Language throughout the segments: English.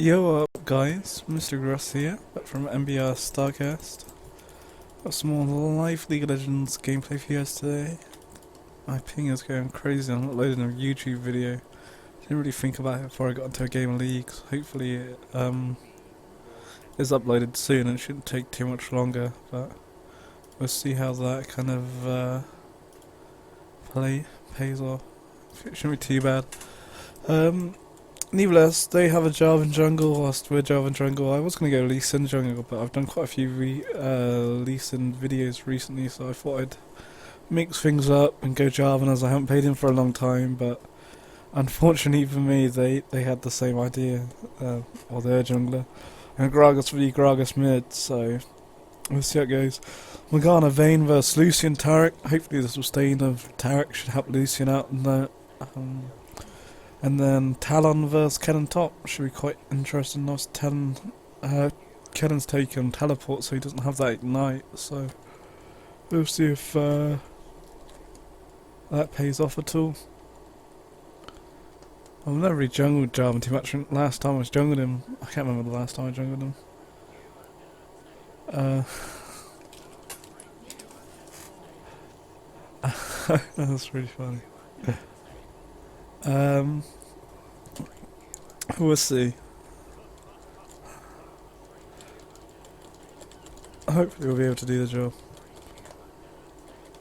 Yo up guys, Mr. Gross here, back from MBR Starcast. Got some more live League of Legends gameplay for you guys today. My ping is going crazy, I'm uploading a YouTube video. Didn't really think about it before I got into a game of League, so hopefully it is uploaded soon and it shouldn't take too much longer, but we'll see how that kind of pays off. It shouldn't be too bad. Nevertheless, they have a Jarvan jungle whilst we're Jarvan jungle. I was going to go Lee Sin jungle, but I've done quite a few Lee Sin videos recently, so I thought I'd mix things up and go Jarvan, as I haven't played him for a long time, but unfortunately for me, they had the same idea, or their jungler. And Gragas v Gragas mid, so we'll see how it goes. Morgana Vayne versus Lucian Tarek. Hopefully the sustain of Tarek should help Lucian out in that. And then Talon vs Kennen top should be quite interesting. Nice Talon, Kennen's taken teleport, so he doesn't have that ignite. So we'll see if that pays off at all. I've never really jungled Jarvan too much. Last time I was jungling him, I can't remember the last time I jungled him. That's really funny. We'll see. Hopefully we'll be able to do the job.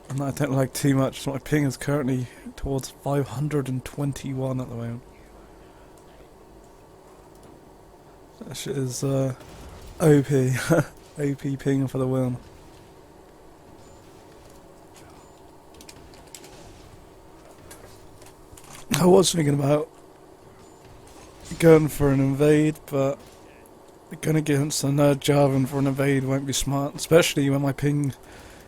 And I don't like too much, so my ping is currently towards 521 at the moment. That shit is OP. OP ping for the win. I was thinking about going for an invade, but going against a nerd Jarvan for an invade won't be smart, especially when my ping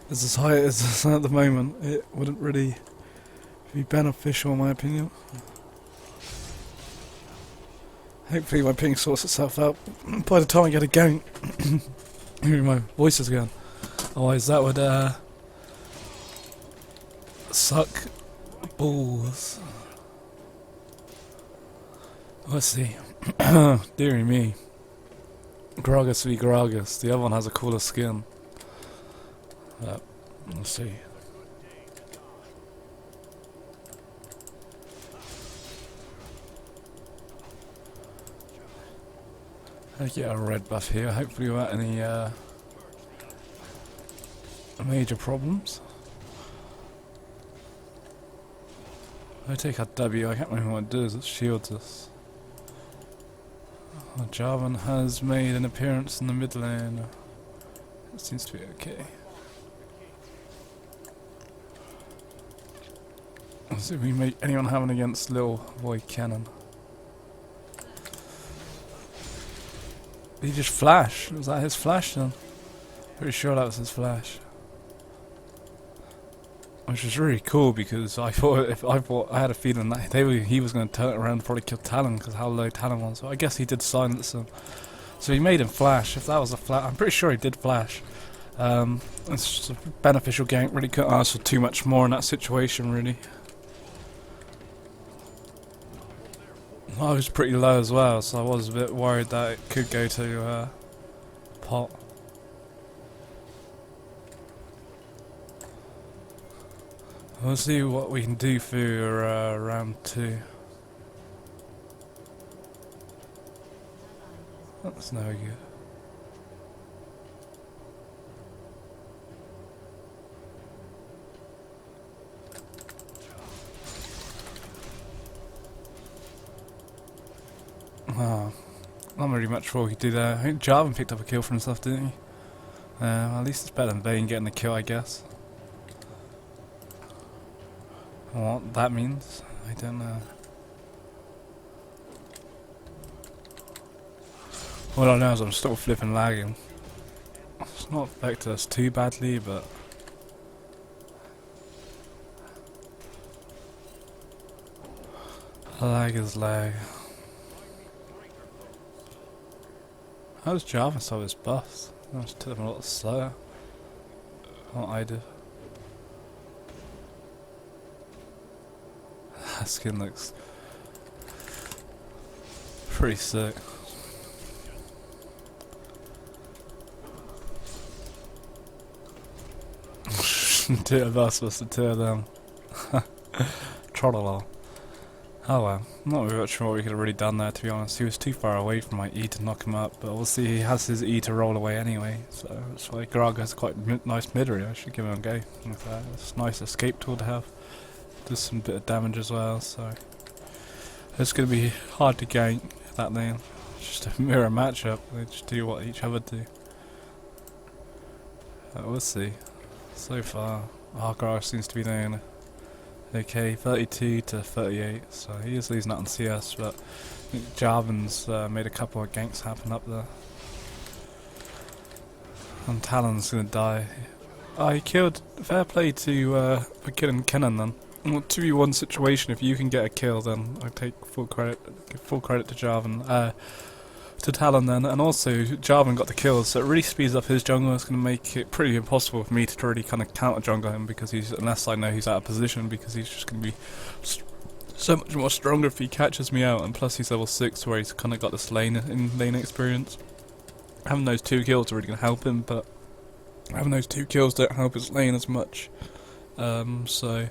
is as high as it is at the moment. It wouldn't really be beneficial in my opinion. Hopefully my ping sorts itself out by the time I get a gank. My voice is gone. Otherwise that would suck balls. Let's see. Dearie me. Gragas v Gragas. The other one has a cooler skin. Let's see. I get a red buff here. Hopefully without any major problems. I take a W. I can't remember what it does. It shields us. Jarvan has made an appearance in the mid lane. It seems to be okay. Let's see if we make anyone having against Lil Boy Cannon. Did he just flash? Was that his flash then? Pretty sure that was his flash. Which was really cool because I I had a feeling that he was going to turn it around and probably kill Talon because how low Talon was. So I guess he did silence him. So he made him flash. If that was a flash, I'm pretty sure he did flash. It's just a beneficial gank. Really couldn't ask for too much more in that situation, really. I was pretty low as well, so I was a bit worried that it could go to pot. We'll see what we can do for round 2. That's no good. Oh, not really much more we could do there. I think Jarvan picked up a kill for himself, didn't he? At least it's better than Vayne getting the kill, I guess. What that means, I don't know. All I know is I'm still flipping lagging. It's not affected us too badly, but lag is lag. How does Jarvan solve his buffs? I just took them a lot slower than what I did. That skin looks pretty sick. Two of us versus the two of them. Trollala. Oh well, I'm not really sure what we could have really done there, to be honest. He was too far away from my E to knock him up, but obviously he has his E to roll away anyway, so that's why Grog has quite nice mid-range. I should give him a go. It's a nice escape tool to have. Does some bit of damage as well, so it's going to be hard to gank that lane. It's just a mirror matchup. They just do what each other do. We'll see. So far, Grog seems to be doing okay, 32 to 38, so he is losing out on CS, but I think Jarvan's made a couple of ganks happen up there. And Talon's gonna die. He killed. Fair play to for killing Kennen then. 2v1 situation, if you can get a kill, then I take full credit. Give full credit to Jarvan. To Talon then, and also Jarvan got the kills, so it really speeds up his jungle. It's going to make it pretty impossible for me to really kind of counter jungle him, because unless I know he's out of position, because he's just going to be so much more stronger if he catches me out, and plus he's level 6 where he's kind of got this lane experience. Having those 2 kills are really going to help him, but having those 2 kills don't help his lane as much. So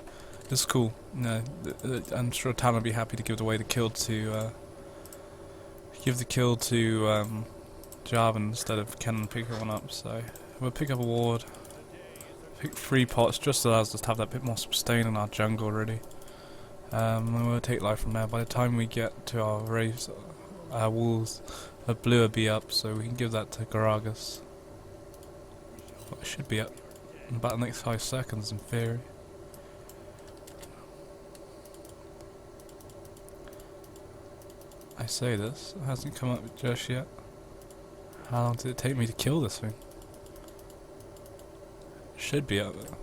it's cool. I'm sure Talon will be happy to give away the kill to Jarvan instead of Kennen picking one up, so we'll pick up a ward, pick 3 pots, just allows us to have that bit more sustain in our jungle really. And we'll take life from there. By the time we get to our raves, our walls, a blue will be up, so we can give that to Garagas. Well, it should be up in about the next 5 seconds in theory. I say this, it hasn't come up just yet. How long did it take me to kill this thing? Should be up there.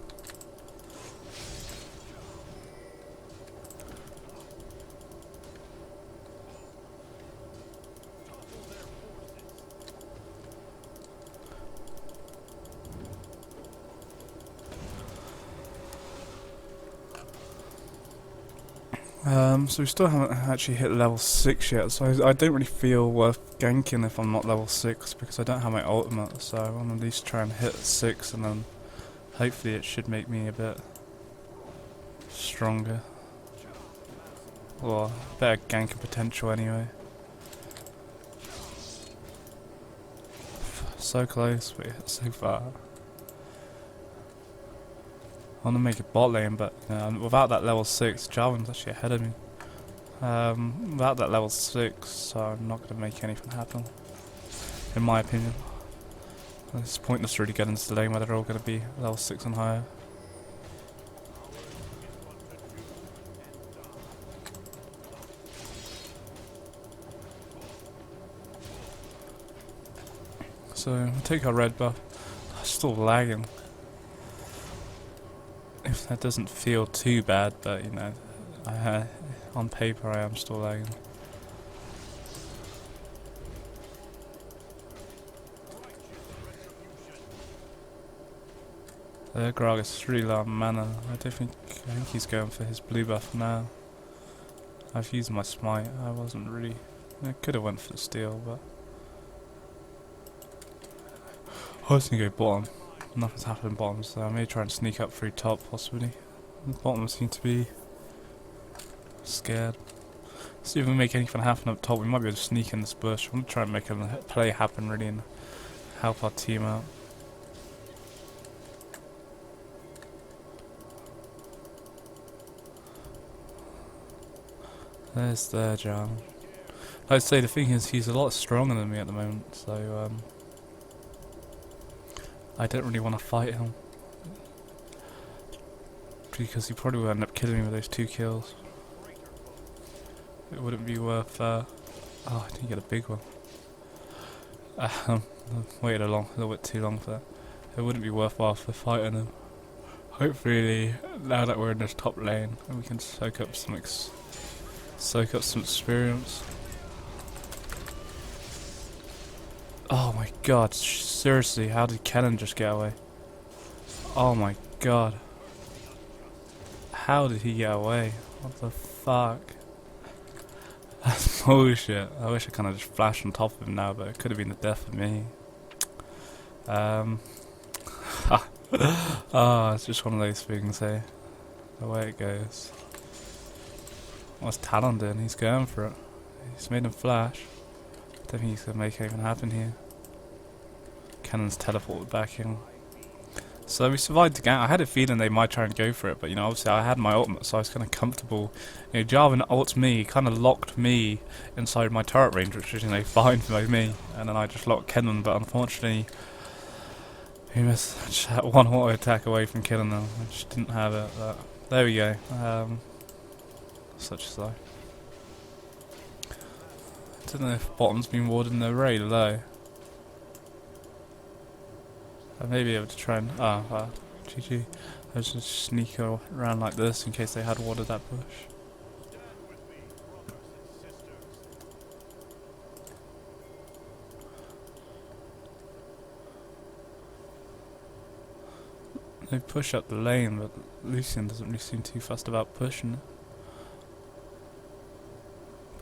So we still haven't actually hit level 6 yet, so I don't really feel worth ganking if I'm not level 6, because I don't have my ultimate, so I want to at least try and hit 6, and then hopefully it should make me a bit stronger. Or better ganking potential anyway. So close, but yet so far. I want to make a bot lane, but without that level 6, Jarvan's actually ahead of me. Without that level 6, so I'm not going to make anything happen, in my opinion. It's pointless to really get into the lane where they're all going to be level 6 and higher. So we'll take our red buff. Still lagging. If that doesn't feel too bad, but you know, on paper I am still lagging. Gragas really low on mana. I think he's going for his blue buff now. I've used my smite. I wasn't really. I could have went for the steal, but I was gonna go bottom. Nothing's happening bottom, so I may try and sneak up through top possibly. The bottom seem to be scared. See if we make anything happen up top. We might be able to sneak in this bush. I'm gonna try and make a play happen really and help our team out. There's the Jarvan. I'd say the thing is he's a lot stronger than me at the moment, so I don't really want to fight him, because he probably will end up killing me with those 2 kills. It wouldn't be worth. Oh, I didn't get a big one. I waited a little bit too long for that. It wouldn't be worthwhile for fighting him. Hopefully, now that we're in this top lane, we can soak up some experience. Oh my god, seriously, how did Kennen just get away? Oh my god. How did he get away? What the fuck? That's bullshit. I wish I kind of just flashed on top of him now, but it could have been the death of me. Ah, it's just one of those things, eh? The way it goes. What's Talon doing? He's going for it. He's made him flash. Don't think he's gonna make anything happen here. Cannon's teleported back in. So we survived the gank. I had a feeling they might try and go for it, but you know, obviously I had my ultimate, so I was kind of comfortable. You know, Jarvan ults me, kind of locked me inside my turret range, which was, you know, fine by me. And then I just locked Cannon, but unfortunately, he missed just had one auto attack away from killing them. I just didn't have it. But there we go. Such as life. I don't know if bottom's been warded in the raid low. I may be able to try and GG. I was just sneak around like this in case they had warded that bush. They push up the lane, but Lucian doesn't really seem too fussed about pushing it.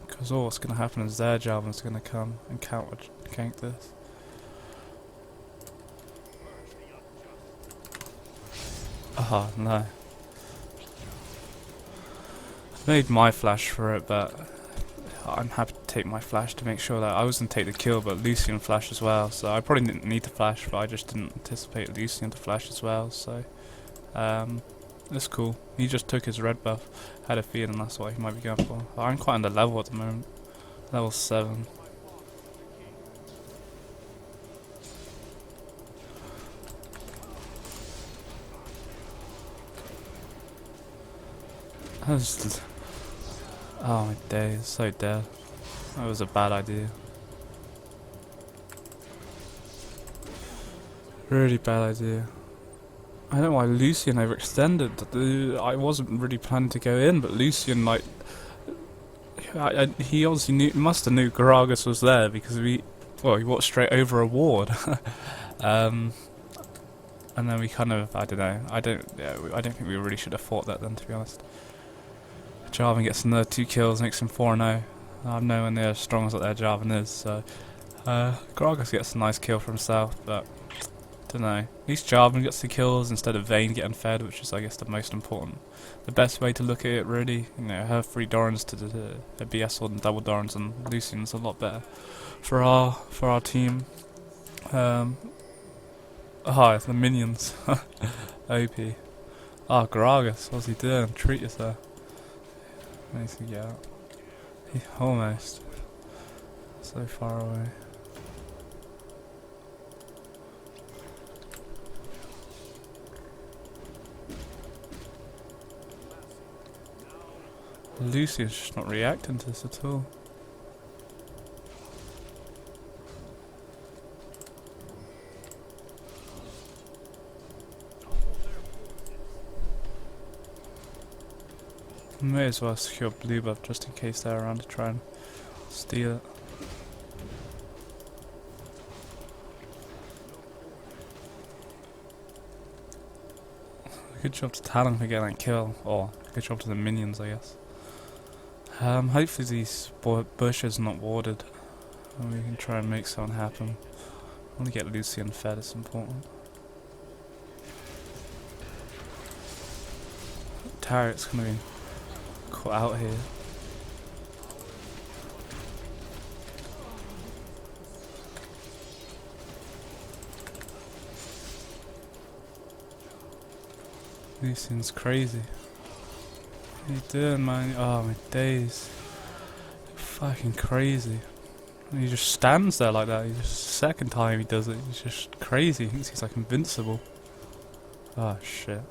Because all what's going to happen is their Jarvan's going to come and counter gank this. Oh no. I made my flash for it, but I'm happy to take my flash to make sure that I was going to take the kill, but Lucian flashed as well, so I probably didn't need to flash, but I just didn't anticipate Lucian to flash as well, so that's cool. He just took his red buff, had a feeling that's what he might be going for. I'm quite under level at the moment, level 7. Oh my days, so dead. That was a bad idea. Really bad idea. I don't know why Lucian overextended. I wasn't really planning to go in, but Lucian, like, he obviously must have knew Gragas was there because he walked straight over a ward. And then we kind of, I don't know, I don't think we really should have fought that then, to be honest. Jarvan gets another 2 kills, makes him 4-0. I'm nowhere near as strong as what their Jarvan is, so Gragas gets a nice kill for himself, but don't know. At least Jarvan gets the kills instead of Vayne getting fed, which is, I guess, the most important. The best way to look at it, really. You know, her 3 Dorans to the BS sword and double Dorans, and Lucian's a lot better for our team. It's the minions. OP. Gragas, what's he doing? Treat yourself. Needs to get out. Almost. So far away. Lucian's just not reacting to this at all. May as well secure blue buff just in case they're around to try and steal it. Good job to Talon for getting that kill, or good job to the minions, I guess. Hopefully these bushes are not warded, and we can try and make something happen. I want to get Lucian fed, it's important. Turret's gonna be caught out here. Lucian's crazy. What are you doing, man? Oh my days. Fucking crazy. And he just stands there like that. Second time he does it, he's just crazy. He thinks he's like invincible. Oh shit.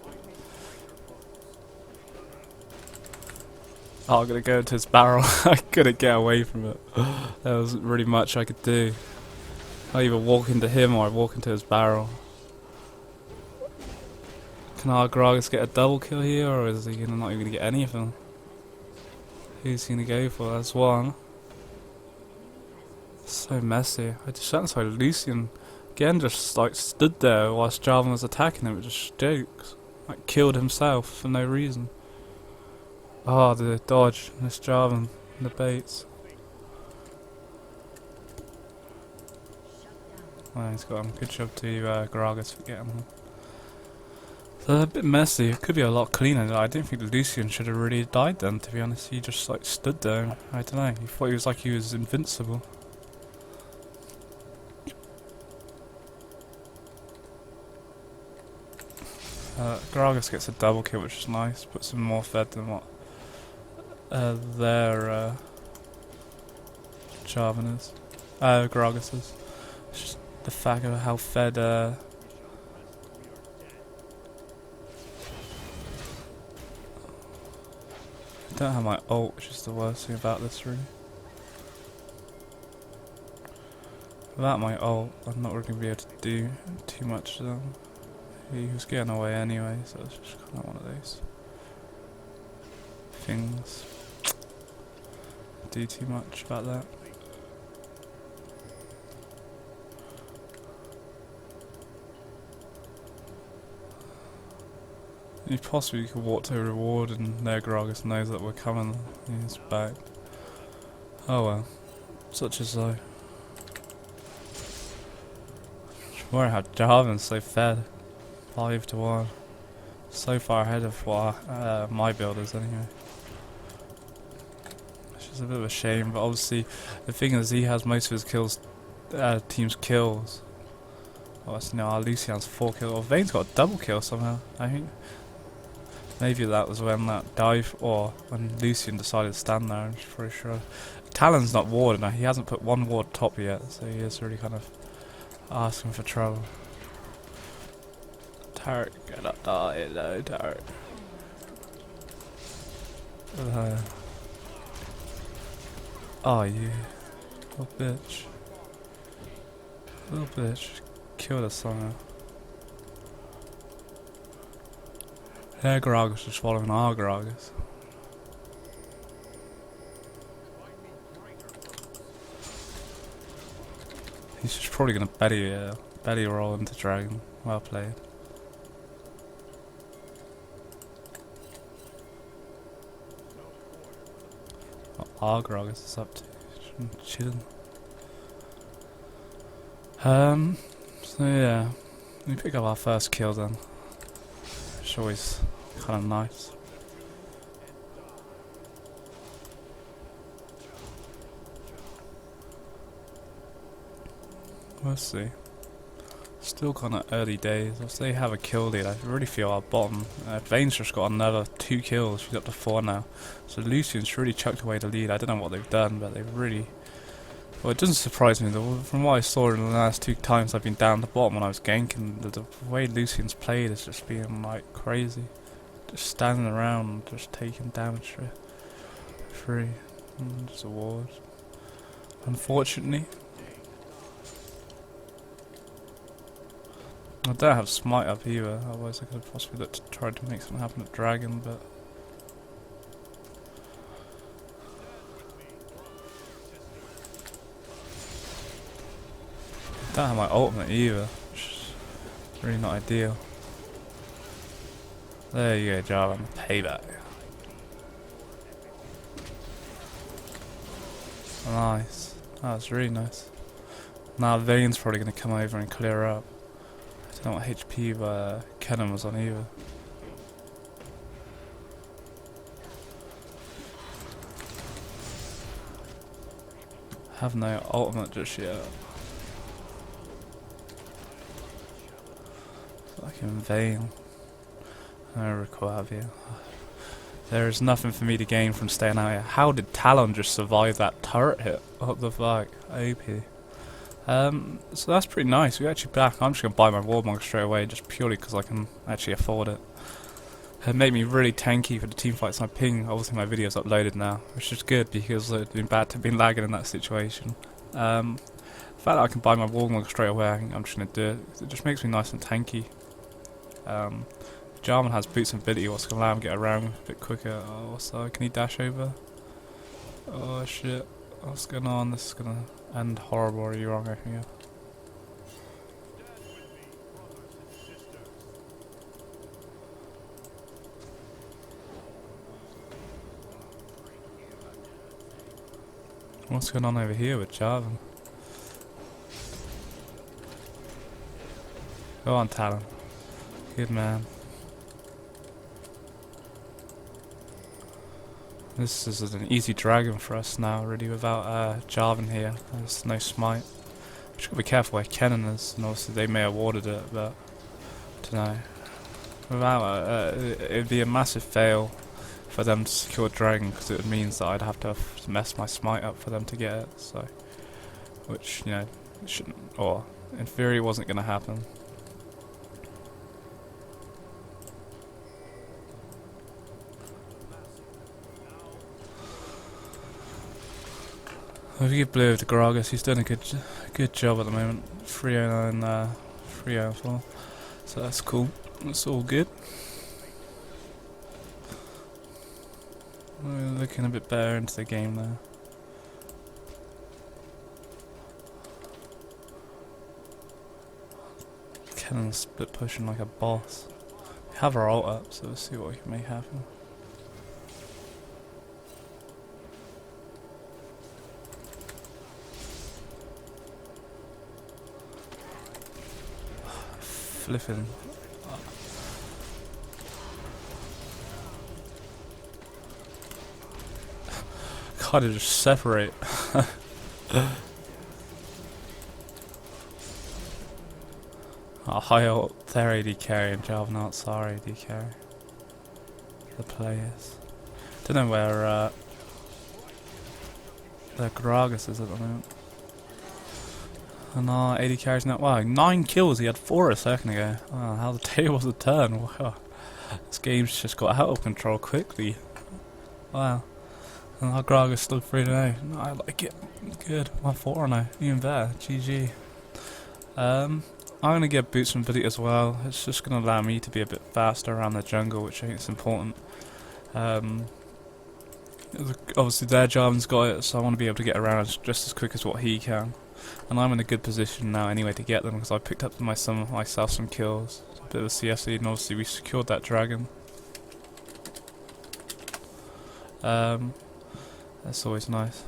I'm gonna go into his barrel. I couldn't get away from it. There wasn't really much I could do. I either walk into him or I walk into his barrel. Can our Gragas get a double kill here, or is he not even gonna get any of them? Who's he gonna go for? That's one. So messy. I just that's why Lucian again just like stood there whilst Jarvan was attacking him. It just jokes. Like killed himself for no reason. Oh, the dodge, this Jarvan, the baits. Oh, he's got him. Good job to Gragas for getting him. So a bit messy. It could be a lot cleaner. I didn't think Lucian should have really died then, to be honest. He just like stood there. I don't know. He thought he was like he was invincible. Gragas gets a double kill, which is nice. Puts some more fed than what their Jarvan is. Gragas is. It's just the fact of how fed I don't have my ult, which is the worst thing about this really. Without my ult, I'm not really going to be able to do too much to them. He was getting away anyway, so it's just kind of one of those things. Do too much about that. You possibly could walk to a reward and their Gragas knows that we're coming. He's back. Oh well. Such as life. Wonder how Jarvan's so fed. 5-1. So far ahead of what my build is anyway. Which is a bit of a shame, but obviously the thing is he has most of his kills, team's kills. Oh, no, our Lucian's 4 kills. Or Vayne's got a double kill somehow, I think. Maybe that was when that dive, or when Lucian decided to stand there, I'm pretty sure. Talon's not warded now, he hasn't put one ward top yet, so he is really kind of asking for trouble. Turret, get up, die, no, turret. Oh, you little bitch. Little bitch. Killed us somehow. Their Gragas is following our Gragas. He's just probably gonna belly roll into Dragon. Well played. What our Gragas is up to. Chilling. So yeah. We pick up our first kill then. It's always kind of nice. We'll see. Still kind of early days. If they have a kill lead, I really feel our bottom. Vayne's just got another 2 kills. She's up to 4 now. So Lucian's really chucked away the lead. I don't know what they've done, but they've really... Well, it doesn't surprise me though. From what I saw in the last 2 times I've been down the bottom when I was ganking, the way Lucian's played has just been like crazy. Just standing around, just taking damage for free. Just awards. Unfortunately. I don't have smite up either, otherwise I could have possibly looked to try to make something happen at Dragon, but... I don't have my ultimate either, which is really not ideal. There you go, Jarvan, payback. Nice, that was really nice. Now Vayne's probably going to come over and clear up. I don't know what HP Kennen was on either. Have no ultimate just yet. Fucking Vayne. I require you. There is nothing for me to gain from staying out here. How did Talon just survive that turret hit? What the fuck? OP. So that's pretty nice. We're actually back. I'm just going to buy my Warmog straight away, just purely because I can actually afford it. It made me really tanky for the team fights. My ping, obviously my video's uploaded now, which is good because it's been bad to be lagging in that situation. The fact that I can buy my Warmog straight away, I think I'm just going to do it. It just makes me nice and tanky. Jarvan has boots and ability, what's going to allow him to get around a bit quicker. Oh, what's that? Can he dash over? Oh shit. What's going on? This is going to end horrible. Or are you wrong? I think, yeah. What's going on over here with Jarvan? Go on, Talon. Good man. This is an easy dragon for us now, really, without Jarvan here. There's no smite. Just gotta be careful where Kennen is, and obviously they may have warded it, but I don't know. Without it'd be a massive fail for them to secure dragon, because it means that I'd have to mess my smite up for them to get it. So, which, you know, shouldn't, or in theory wasn't gonna happen. If you give blue over to Gragas, he's doing a good job at the moment. 309, 304. So that's cool. That's all good. We're looking a bit better into the game there. Kennen's split pushing like a boss. We have our ult up, so we'll see what we can make happen. Flipping. Can't just separate. Oh, high ult, their AD carry and Jarvan out's our AD carry. The players. Don't know where the Gragas is at the moment. And our AD carries now. Wow, 9 kills. He had 4 a second ago. Wow, how the tables have turned. Wow, this game's just got out of control quickly. Wow. And our Gragas still 3-0. No, I like it. Good. 1-4-0. Even better. GG. I'm gonna get boots from ability as well. It's just gonna allow me to be a bit faster around the jungle, which I think is important. Obviously their Jarvan's got it, so I want to be able to get around just as quick as what he can. And I'm in a good position now anyway to get them, because I picked up myself some kills. A bit of a CS lead, and obviously we secured that dragon. That's always nice.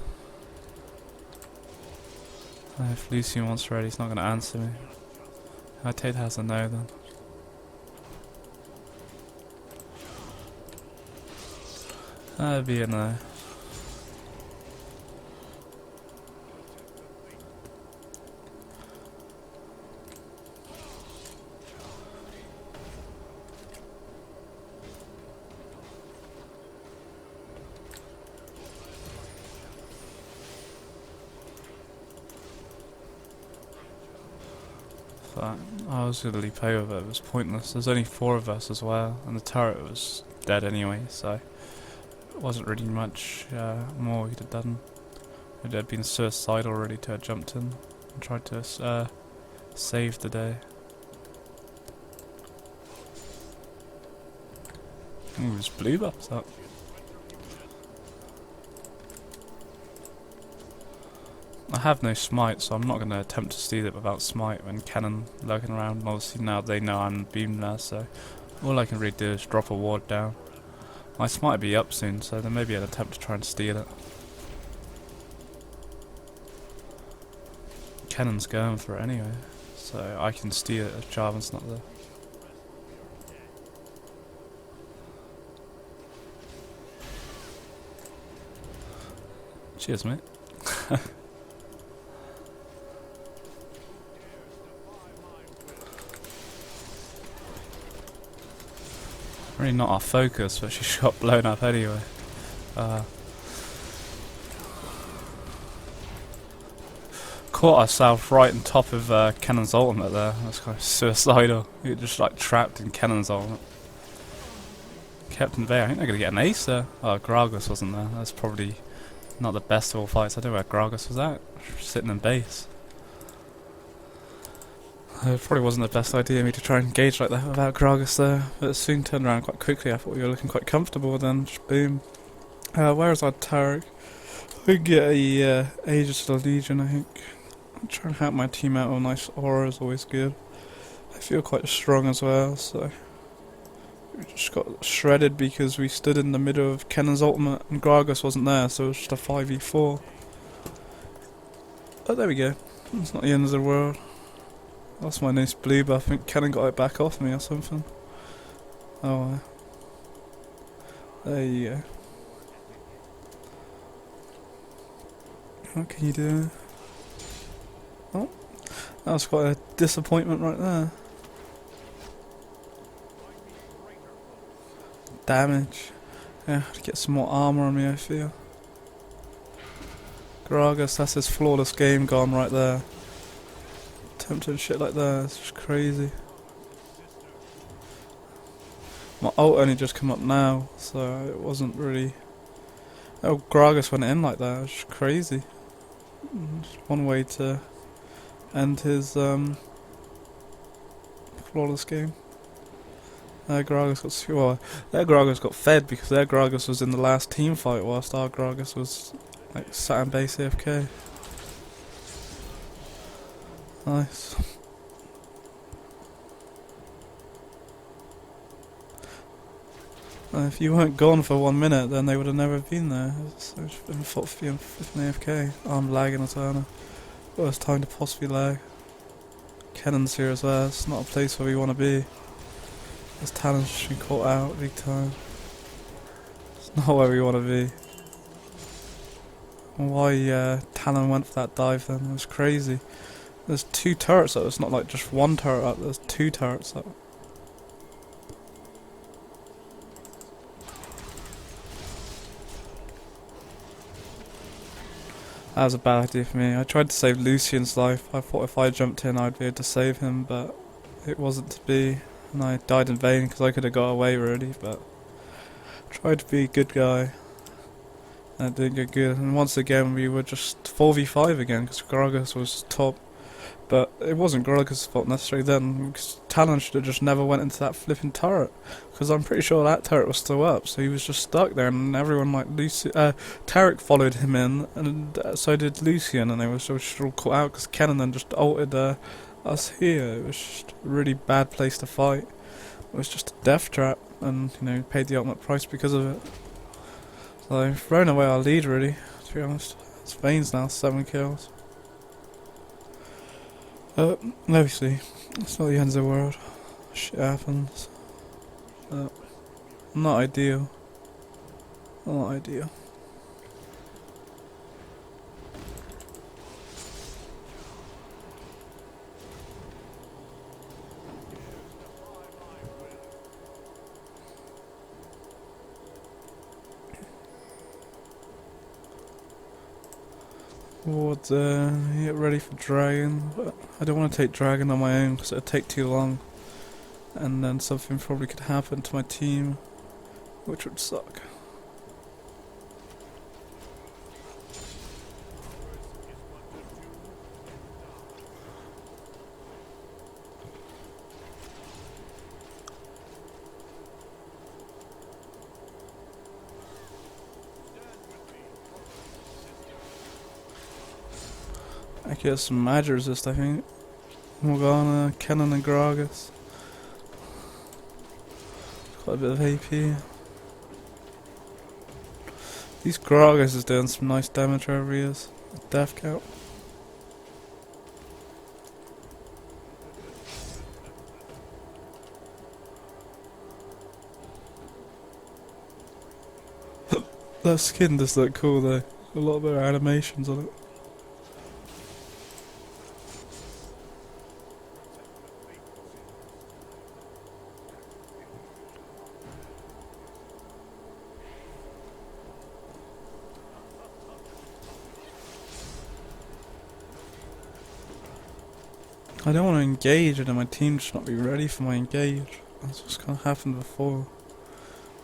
If Lucian wants ready, he's not going to answer me. I take that as a no then. That'd be a no. But I was going to leap over, it was pointless. There's only 4 of us as well, and the turret was dead anyway, so it wasn't really much more we could have done. It had been suicidal already to have jumped in and tried to save the day. Ooh, his blue buff's up. I have no smite, so I'm not going to attempt to steal it without smite when Kennen lurking around. And obviously now they know I'm beamed there, so all I can really do is drop a ward down. My smite will be up soon, so there may be an attempt to try and steal it. Kennen's going for it anyway, so I can steal it if Jarvan's not there. Cheers, mate. Really not our focus, but she got blown up anyway. Caught ourselves right on top of Kennen's ultimate there. That's kind of suicidal. We were just like trapped in Kennen's ultimate. Kept in there. I think they're going to get an ace there. Oh, Gragas wasn't there. That's probably not the best of all fights. I don't know where Gragas was at. Sitting in base. It probably wasn't the best idea of me to try and engage like that without Gragas there, but it soon turned around quite quickly. I thought we were looking quite comfortable, then just boom. Where is our Tarek? We get a Aegis to the Legion, I think. I'm trying to help my team out with a nice aura is always good. I feel quite strong as well, so we just got shredded because we stood in the middle of Kennen's ultimate and Gragas wasn't there, so it was just a 5v4. But there we go. It's not the end of the world. That's my nice blue buff. I think Kennen got it back off me or something. Oh, there you go. What can you do? Oh, that was quite a disappointment right there. Damage. Yeah, I have to get some more armor on me, I feel. Gragas, that's his flawless game gone right there. Attempting shit like that, it's just crazy. My ult only just come up now, so it wasn't really... Oh, Gragas went in like that, it was just crazy. Just one way to end his flawless game. Gragas got fed because their Gragas was in the last team fight whilst our Gragas was like sat in base AFK. Nice. If you weren't gone for 1 minute, then they would have never been there. It's been flipping AFK. I'm lagging a turner. Worst time to possibly lag. Kennan's here as well. It's not a place where we want to be. This talent's just been caught out big time. It's not where we want to be. Why Talon went for that dive then? It was crazy. There's 2 turrets up. It's not like just 1 turret up. There's 2 turrets up. That was a bad idea for me. I tried to save Lucian's life. I thought if I jumped in I'd be able to save him, but it wasn't to be. And I died in vain because I could have got away really, but I tried to be a good guy. And it didn't get good. And once again we were just 4v5 again because Gragas was top. But it wasn't Gragas' fault necessarily then, because Talon should have just never went into that flipping turret, because I'm pretty sure that turret was still up, so he was just stuck there, and everyone like Tarek followed him in, and so did Lucian, and they were just all caught out, because Kennen then just ulted us here. It was just a really bad place to fight. It was just a death trap, and you know, paid the ultimate price because of it. So they've thrown away our lead really, to be honest. It's Vayne's now, 7 kills. Obviously, it's not the end of the world. Shit happens. Not ideal. Not ideal. Would get ready for Dragon, but I don't want to take Dragon on my own because it would take too long, and then something probably could happen to my team, which would suck. I get some magic resist, I think. Morgana, Kennen and Gragas. Quite a bit of AP. These Gragas is doing some nice damage wherever he is. Death count. That skin does look cool though. A lot of better animations on it. I don't want to engage and then my team just not be ready for my engage. That's what's kind of happened before.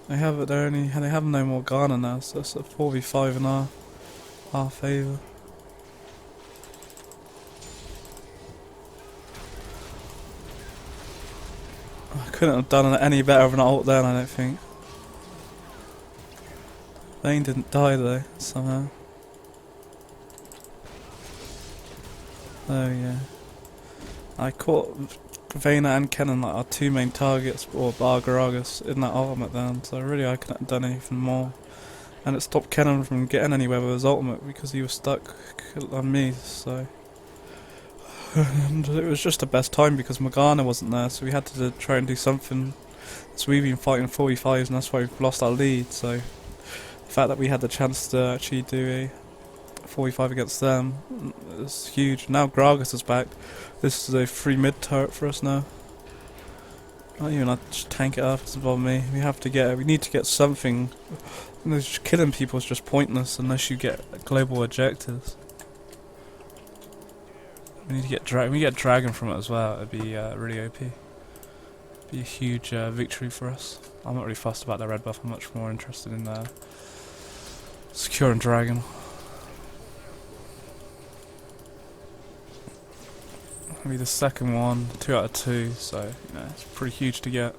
They have it. They have no more Morgana now, so it's a 4v5 in our favour. I couldn't have done it any better than ult then, I don't think. Vayne didn't die though, somehow. Oh yeah. I caught Vayne and Kennen like our 2 main targets, or bar Gragas, in that ultimate then, so really I couldn't have done anything more. And it stopped Kennen from getting anywhere with his ultimate because he was stuck on me, so... And it was just the best time because Morgana wasn't there, so we had to try and do something. So we've been fighting 45s and that's why we've lost our lead, so... The fact that we had the chance to actually do a 4v5 against them. It's huge. Now Gragas is back. This is a free mid turret for us now. Not even have to just tank it up, doesn't bother me. We need to get something. Just killing people is just pointless unless you get global objectives. We need to get dragon from it as well. It'd be really OP. Be a huge victory for us. I'm not really fussed about the red buff. I'm much more interested in securing dragon. Maybe the second one, 2 out of 2, so you know, it's pretty huge to get.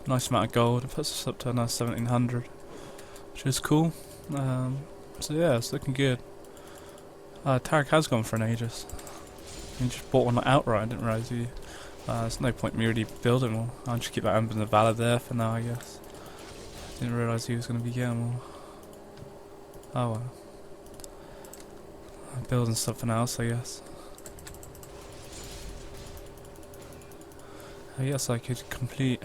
Nice amount of gold. It puts us up to a nice 1700, which is cool. So yeah, it's looking good. Tarek has gone for an Aegis. He just bought one outright. I didn't realise he. There's no point in me really building more. I'll just keep that Ember and the Valor there for now, I guess. Didn't realise he was going to be getting more. Oh well. I'm building something else, I guess. I guess I could get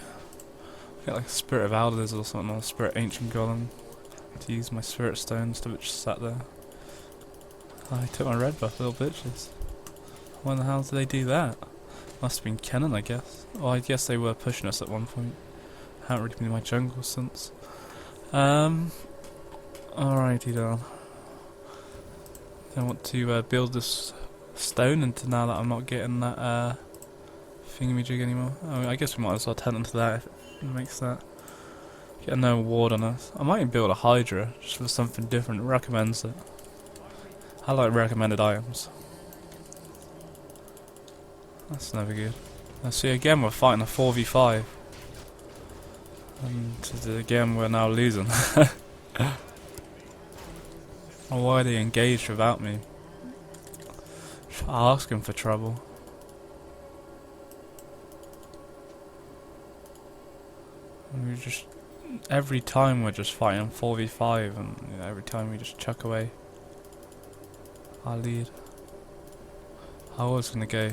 like a Spirit of Alders or something, or a Spirit Ancient Golem to use my Spirit Stones to which sat there. I took my red buff, little bitches. When the hell did they do that? Must have been Kennen, I guess. Well, I guess they were pushing us at one point. I haven't really been in my jungle since. Alrighty then. I want to build this stone into now that I'm not getting that thingamajig anymore. I guess we might as well tend into that if it makes that. Get no ward on us. I might even build a Hydra just for something different. It recommends it. I like recommended items. That's never good. Let's see, again we're fighting a 4v5. And again we're now losing. Why are they engaged without me? Just asking for trouble. We just every time we're just fighting 4v5, and you know, every time we just chuck away our lead. I was gonna go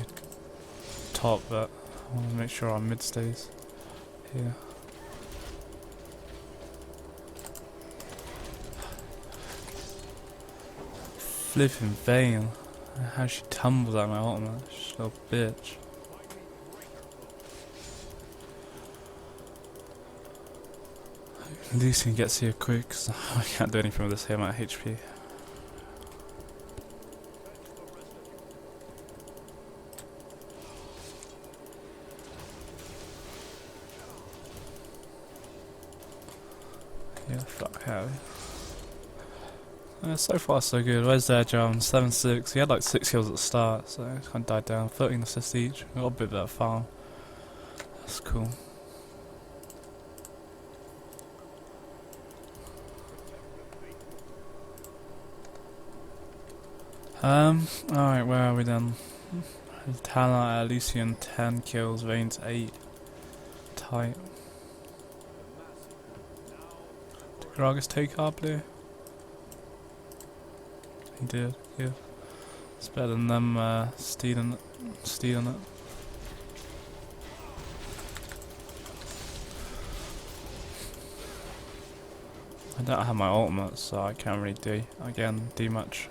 top, but I want to make sure our mid stays here. Flipping Vayne. How she tumbles out my ultimate. She's a little bitch. Lucian gets here quick, because I can't do anything with this here amount of HP. Yeah, fuck Harry. So far so good. Where's their Jarvan? 7-6. He had like 6 kills at the start, so he kind of died down. 13 assists each. We got a bit of that farm. That's cool. Alright, where are we then? Tala, Lucian 10 kills, Vayne's 8. Tight. Did Gragas take our blue? He did, good. It's better than them stealing it. I don't have my ultimate, so I can't really do much.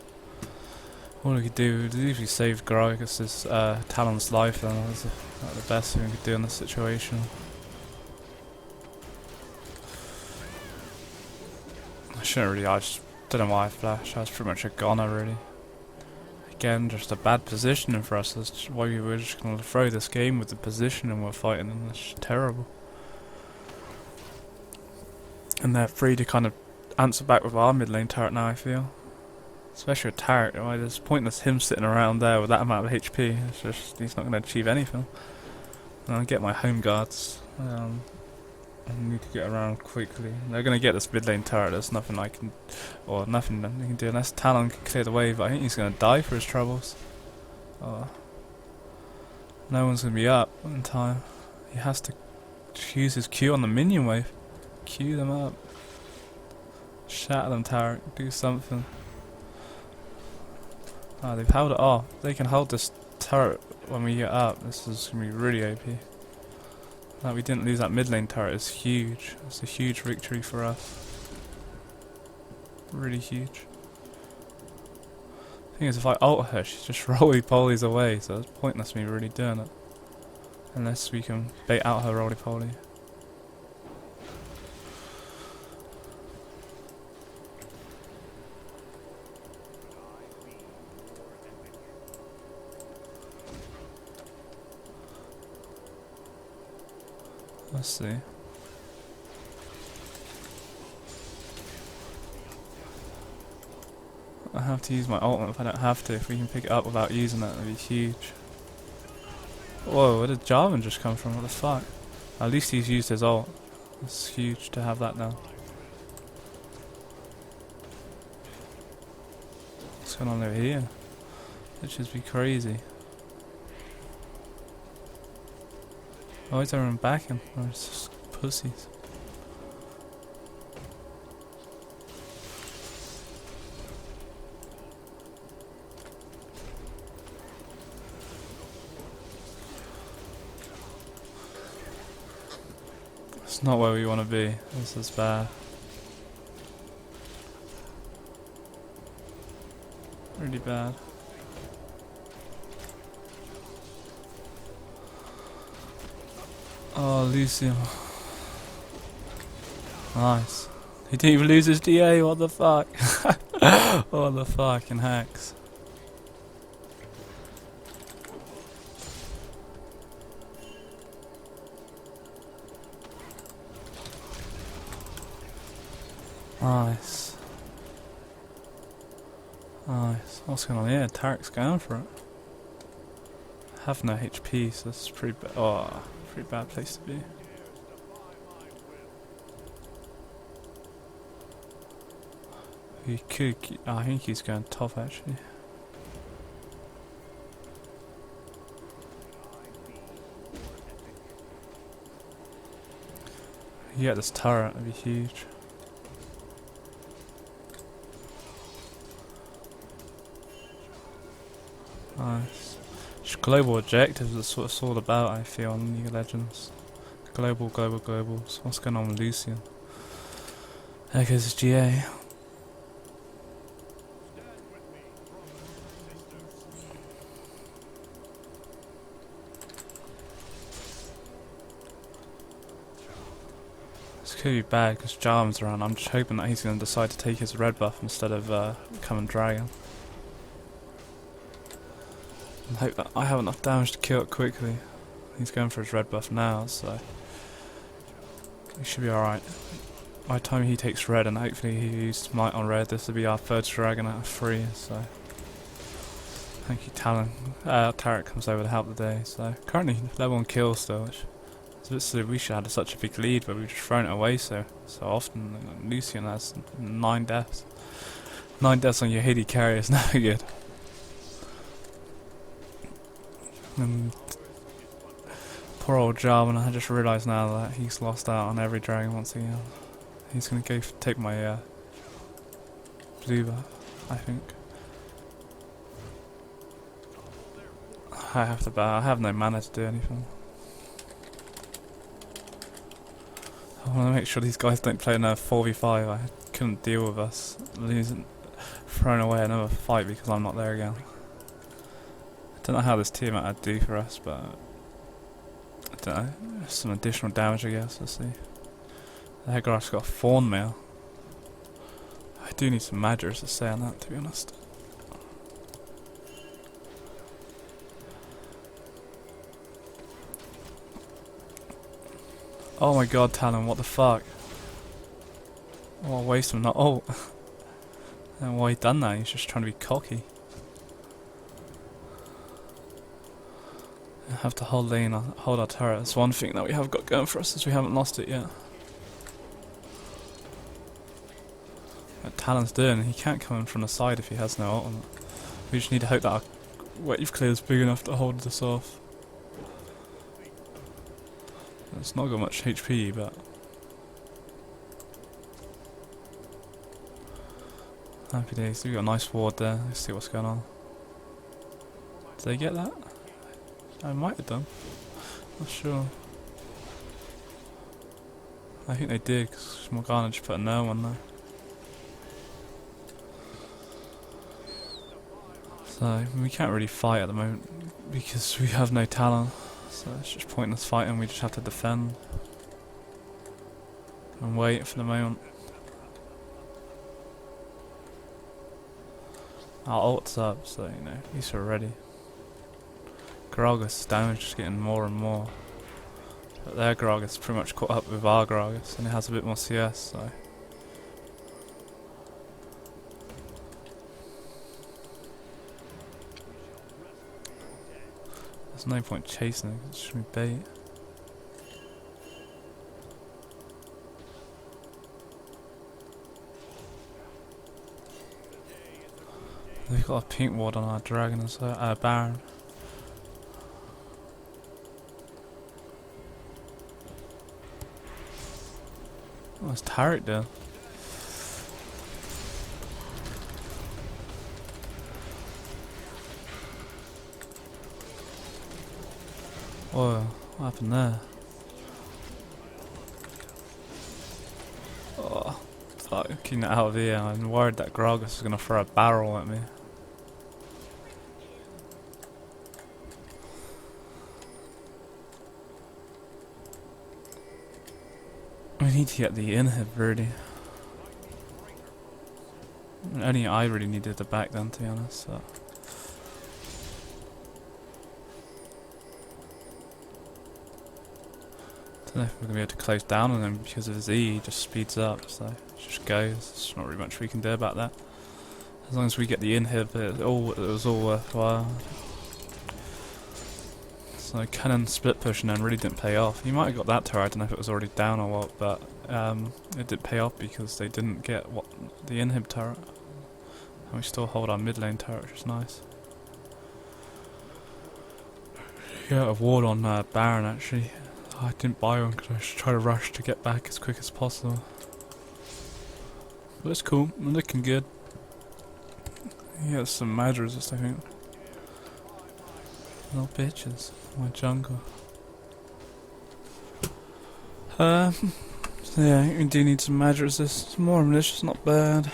All we could do is usually save Gragas' Talon's life, and that was the best thing we could do in this situation. I shouldn't really, I just don't know why I flashed. I was pretty much a goner, really. Again, just a bad positioning for us. That's why we were just going to throw this game with the positioning we're fighting, and it's terrible. And they're free to kind of answer back with our mid lane turret now, I feel. Especially with Tarek, right? It's pointless him sitting around there with that amount of HP. It's just, he's not going to achieve anything. And I'll get my home guards. I need to get around quickly. They're going to get this mid lane turret. There's nothing I can, or nothing they can do unless Talon can clear the way. But I think he's going to die for his troubles. No one's going to be up in time. He has to use his Q on the minion wave. Queue them up. Shatter them, Tarek. Do something. Ah, they've held it off. They can hold this turret when we get up. This is going to be really OP. That we didn't lose that mid lane turret is huge. It's a huge victory for us. Really huge. Thing is, if I ult her, she just roly-polies away, so it's pointless me really doing it. Unless we can bait out her roly-poly. Let's see. I have to use my ultimate if I don't have to. If we can pick it up without using it, that'd be huge. Whoa, where did Jarvan just come from? What the fuck? At least he's used his ult. It's huge to have that now. What's going on over here? It should be crazy. Why is everyone backing? Oh, it's just pussies. It's not where we want to be. This is bad. Really bad. Oh, Lucian. Nice. He didn't even lose his DA, what the fuck? What the fucking hacks. Nice. Nice. What's going on here? Tarek's going for it. I have no HP, so this is pretty bad. Oh, pretty bad place to be. He could. I think he's going top actually. You get this turret, it'd be huge. Nice. Just global objectives is what it's all about, I feel, on League of Legends. Global, global, global. So what's going on with Lucian? There goes his GA. This could be bad because Jarvan's around. I'm just hoping that he's going to decide to take his red buff instead of becoming dragon. And hope that I have enough damage to kill it quickly. He's going for his red buff now, so he should be alright. By the time he takes red, and hopefully he used might on red, this will be our third dragon out of 3, so thank you Talon. Tarek comes over to help the day, so currently level 1 kill still, which is a bit silly. We should have had such a big lead, but we've just thrown it away so often. Lucian has 9 deaths. 9 deaths on your Hiddy carry is never good. And poor old Jarvan, I just realised now that he's lost out on every dragon once again. He's going to go take my blue buff, I think. I have to bow. I have no mana to do anything. I want to make sure these guys don't play another 4v5. I couldn't deal with us losing, throwing away another fight because I'm not there again. I don't know how this team would do for us, but I don't know. Some additional damage, I guess. Let's see. The Hegarth's got a Fawn Mail. I do need some Magers to say on that, to be honest. Oh my god, Talon, what the fuck? What a waste of not ult. I don't know why he done that, he's just trying to be cocky. I have to hold lane, hold our turret. That's one thing that we have got going for us, is we haven't lost it yet. What Talon's doing, he can't come in from the side if he has no ult on it. We just need to hope that our wave clear is big enough to hold this off. It's not got much HP, but happy days. We got a nice ward there. Let's see what's going on. Did they get that? I might have done. Not sure. I think they did, because Morgana just put a no on there. So we can't really fight at the moment because we have no talent. So it's just pointless fighting. We just have to defend and wait for the moment. Our ult's up, so you know, at least we're ready. Gragas' damage is getting more and more. But their Gragas pretty much caught up with our Gragas, and it has a bit more CS, so. There's no point chasing it, it's just gonna be bait. We've got a pink ward on our dragon as well, Baron. What's Tarek doing? Whoa, what happened there? Oh, fuck, keeping it out of the air. I'm worried that Gragas is going to throw a barrel at me. We need to get the inhib really. Only I really needed the back then, to be honest. So. Don't know if we're gonna be able to close down on him because of his E. He just speeds up, so it just goes. There's not really much we can do about that. As long as we get the inhib, it was all worthwhile. So cannon split pushing then really didn't pay off. He might have got that turret, I don't know if it was already down or what, but it did pay off because they didn't get the inhib turret. And we still hold our mid lane turret, which is nice. Yeah, a ward on Baron actually. I didn't buy one because I was trying to rush to get back as quick as possible. But it's cool, I'm looking good. He has some mad resist, I think. Little bitches, my jungle. So yeah, we do need some mad resist. More malicious, not bad.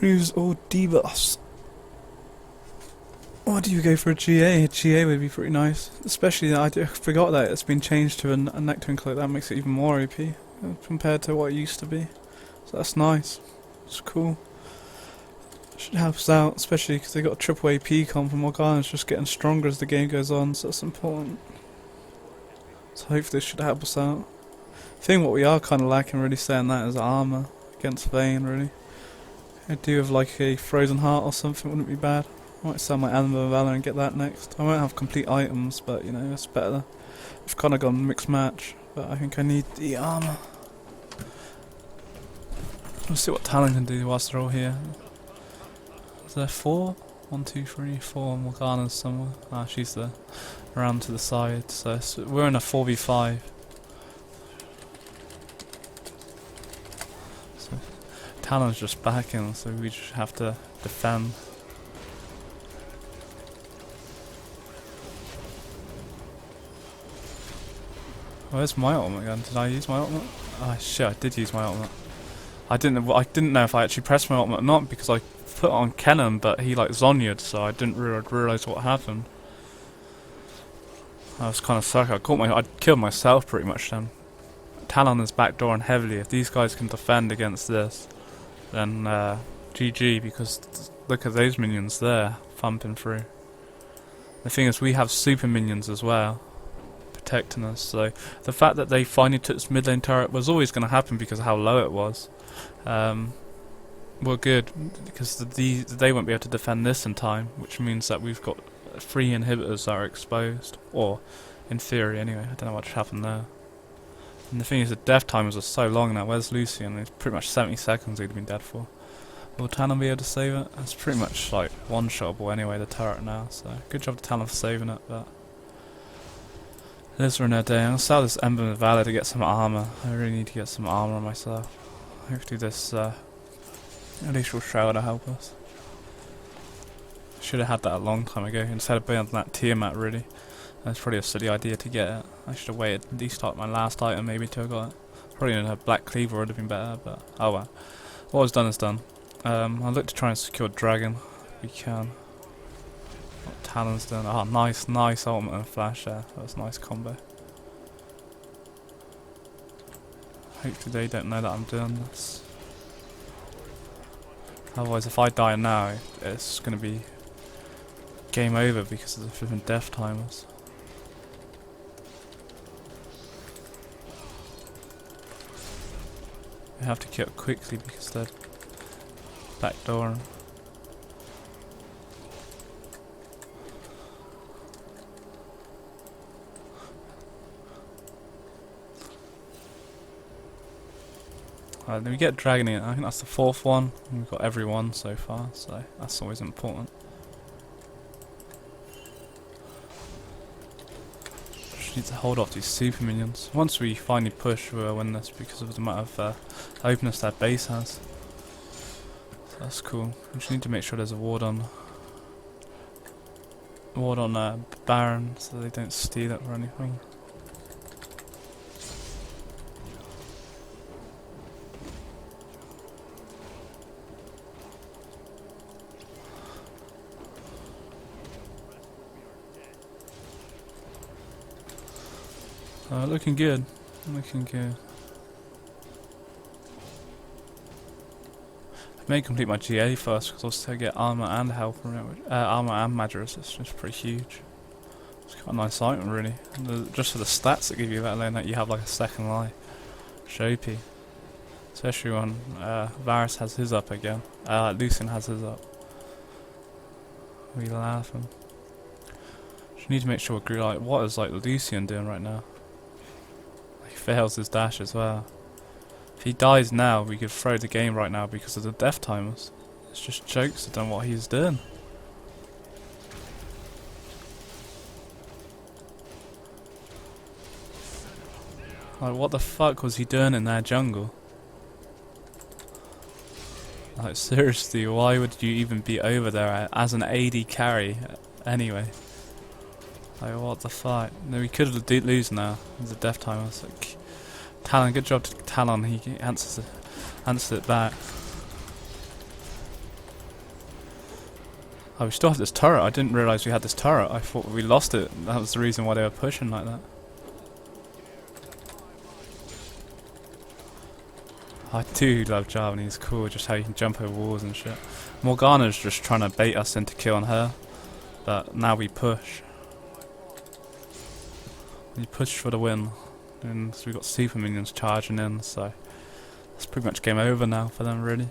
Use all debuffs. Why do you go for a GA? A GA would be pretty nice. Especially that I forgot that it's been changed to a Nectarine Cloak. That makes it even more OP compared to what it used to be. So that's nice. It's cool. Should help us out, especially because they got a triple AP comp from Morgana's just getting stronger as the game goes on, so that's important. So hopefully this should help us out. I think what we are kind of lacking really saying that is armour against Vayne really. I do have like a Frozen Heart or something, wouldn't be bad. I might sell my Anima of Valor and get that next. I won't have complete items, but you know, it's better. I've kind of gone mixed match, but I think I need the armour. Let's see what Talon can do whilst they're all here. Is there 4? 1, 2, 3, 4 Morganas somewhere. Ah, she's there. Around to the side, so we're in a 4v5. So Talon's just backing, so we just have to defend. Where's my ultimate gun? Did I use my ultimate? Ah shit, I did use my ultimate. I didn't know if I actually pressed my ultimate or not because I put it on Kennen, but he like Zonya'd, so I didn't realise what happened. I was kind of suck. I killed myself pretty much then. Talon is backdooring heavily. If these guys can defend against this, then GG, because look at those minions there, thumping through. The thing is, we have super minions as well, protecting us, so the fact that they finally took this mid lane turret was always going to happen because of how low it was. We're good, because they won't be able to defend this in time, which means that we've got 3 inhibitors that are exposed, or in theory anyway. I don't know what happened there. And the thing is, the death timers are so long now. Where's Lucian? It's pretty much 70 seconds he'd been dead for. Will Talon be able to save it? It's pretty much like one-shotable anyway, the turret now, so good job to Talon for saving it, but Liz are in their day. I'm gonna sell this Emblem of Valor to get some armour. I really need to get some armour on myself. Hopefully this Initial Shroud will help us. Should have had that a long time ago instead of being on that Tiamat really. That's probably a silly idea to get it. I should have waited at least like my last item maybe to have got it. Probably a Black Cleaver would have been better, but oh well. What was done is done. I'd like to try and secure Dragon if we can. What Talon's doing? Oh, nice ultimate and flash there. That was a nice combo. Hopefully they don't know that I'm doing this. Otherwise, if I die now, it's going to be game over because of the flipping death timers. We have to kill it quickly because they're backdooring. Then we get Dragon in. I think that's the 4th one. We've got every one so far, so that's always important. Just need to hold off these super minions. Once we finally push, we'll win this because of the amount of openness that base has. So that's cool. We just need to make sure there's a ward on Baron so they don't steal it or anything. Looking good. Looking good. I may complete my GA first because I'll still get armor and health from it. Armor and magic resistance is pretty huge. It's quite a nice item, really. Just for the stats that give you, let alone that you have like a second life. Shopey. Especially when Varus has his up again. Lucian has his up. We laughing. Just need to make sure we're like, what is like Lucian doing right now? He fails his dash as well. If he dies now, we could throw the game right now because of the death timers. It's just jokes at what he's doing. Like, what the fuck was he doing in their jungle? Like, seriously, why would you even be over there as an AD carry anyway? Like, what the fuck? No, we could lose now. There's a death timer. Like, Talon, good job to Talon. He answers it back. Oh, we still have this turret. I didn't realise we had this turret. I thought we lost it. That was the reason why they were pushing like that. I do love Jarvan. He's cool. Just how you can jump over walls and shit. Morgana's just trying to bait us into killing her, but now we push. We push for the win, and so we've got super minions charging in, so that's pretty much game over now for them, really.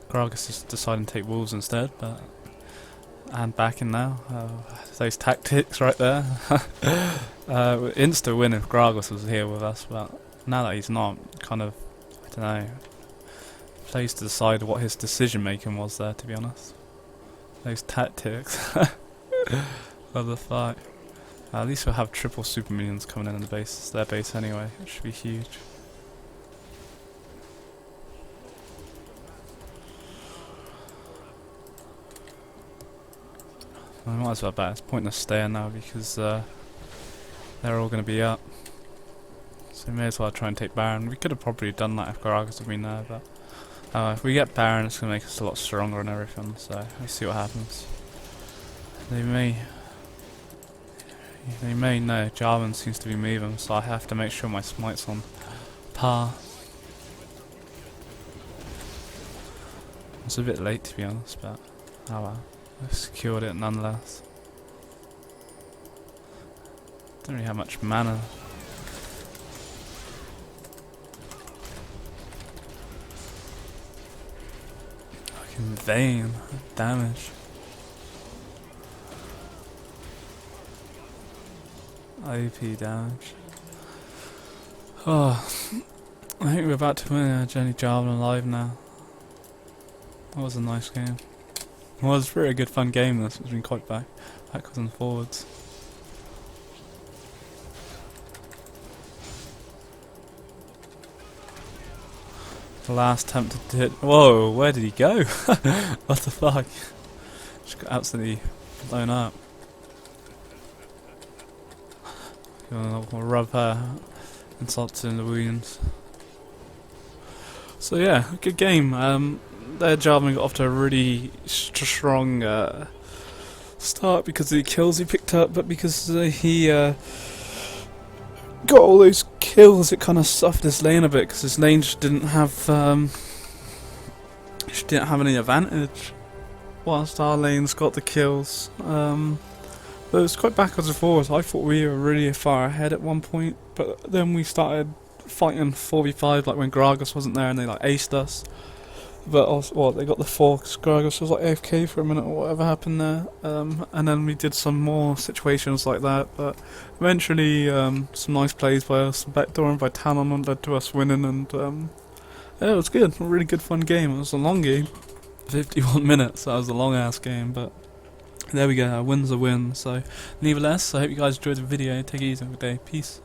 Gragas is deciding to take wolves instead, but and backing now. Those tactics right there. Insta win if Gragas was here with us, but now that he's not, kind of, I don't know, plays to decide what his decision making was there, to be honest. Those tactics. What the fuck. At least we'll have triple super minions coming in the base. It's their base anyway. It should be huge. I might as well bet. It's pointless staying now because they're all going to be up. So we may as well try and take Baron. We could have probably done that if Gragas had been there, but if we get Baron, it's going to make us a lot stronger and everything. So let's see what happens. They may know. Jarvan seems to be moving, so I have to make sure my smite's on par. It's a bit late to be honest, but oh well. I secured it nonetheless. Don't really have much mana. Fucking Vayne damage. OP damage. Oh, I think we're about to win Jenny Jarvan alive now. That was a nice game. It was a pretty good fun game this. It's been quite backwards and forwards. The last attempt to hit. Whoa, where did he go? What the fuck? Just got absolutely blown up. We'll rub her insults in the wounds. So yeah, good game. Their Jarvan got off to a really strong start because of the kills he picked up, but because he got all those kills, it kind of suffered his lane a bit because his lane just didn't have any advantage, whilst our lanes got the kills. But it was quite backwards and forwards. I thought we were really far ahead at one point, but then we started fighting 4v5, like when Gragas wasn't there and they like aced us. But also, well, they got the 4 'cause Gragas was like AFK for a minute or whatever happened there. And then we did some more situations like that, but eventually some nice plays by us, backdooring by Talon led to us winning, and yeah, it was good. A really good fun game. It was a long game, 51 minutes, so that was a long ass game, but there we go, a win's a win. So nevertheless, I hope you guys enjoyed the video. Take it easy, have a good day. Peace.